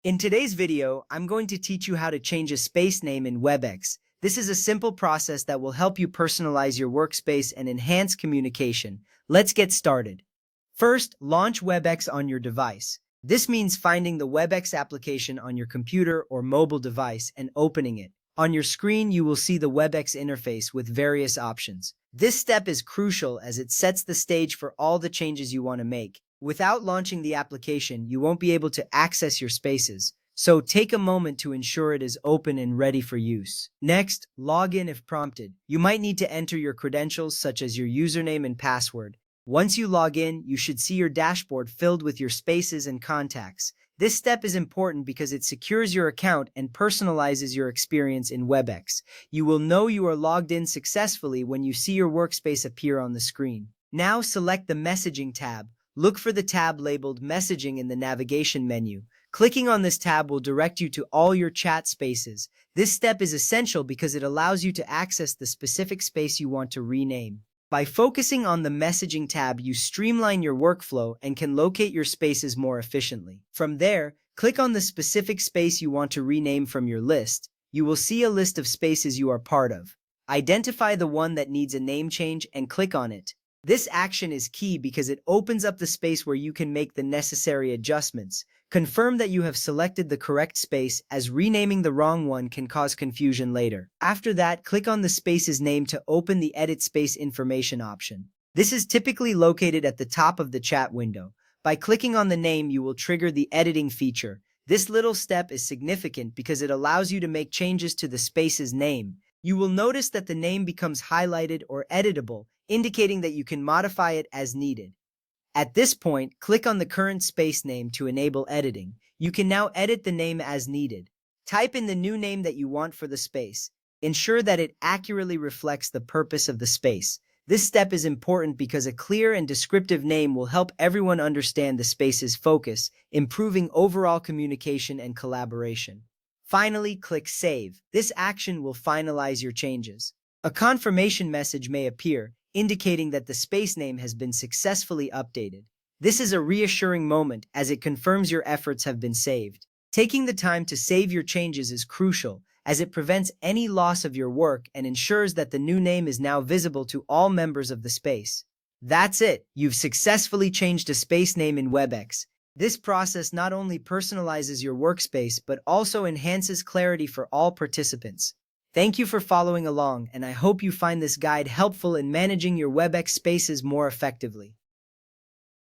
In today's video, I'm going to teach you how to change a space name in Webex. This is a simple process that will help you personalize your workspace and enhance communication. Let's get started. First, launch Webex on your device. This means finding the Webex application on your computer or mobile device and opening it. On your screen, you will see the Webex interface with various options. This step is crucial as it sets the stage for all the changes you want to make. Without launching the application, you won't be able to access your spaces, so take a moment to ensure it is open and ready for use. Next, log in if prompted. You might need to enter your credentials such as your username and password. Once you log in, you should see your dashboard filled with your spaces and contacts. This step is important because it secures your account and personalizes your experience in Webex. You will know you are logged in successfully when you see your workspace appear on the screen. Now select the Messaging tab. Look for the tab labeled Messaging in the navigation menu. Clicking on this tab will direct you to all your chat spaces. This step is essential because it allows you to access the specific space you want to rename. By focusing on the Messaging tab, you streamline your workflow and can locate your spaces more efficiently. From there, click on the specific space you want to rename from your list. You will see a list of spaces you are part of. Identify the one that needs a name change and click on it. This action is key because it opens up the space where you can make the necessary adjustments. Confirm that you have selected the correct space, as renaming the wrong one can cause confusion later. After that, click on the space's name to open the Edit Space Information option. This is typically located at the top of the chat window. By clicking on the name, you will trigger the editing feature. This little step is significant because it allows you to make changes to the space's name. You will notice that the name becomes highlighted or editable, indicating that you can modify it as needed. At this point, click on the current space name to enable editing. You can now edit the name as needed. Type in the new name that you want for the space. Ensure that it accurately reflects the purpose of the space. This step is important because a clear and descriptive name will help everyone understand the space's focus, improving overall communication and collaboration. Finally, click Save. This action will finalize your changes. A confirmation message may appear, indicating that the space name has been successfully updated. This is a reassuring moment as it confirms your efforts have been saved. Taking the time to save your changes is crucial, as it prevents any loss of your work and ensures that the new name is now visible to all members of the space. That's it! You've successfully changed a space name in Webex. This process not only personalizes your workspace but also enhances clarity for all participants. Thank you for following along, and I hope you find this guide helpful in managing your Webex spaces more effectively.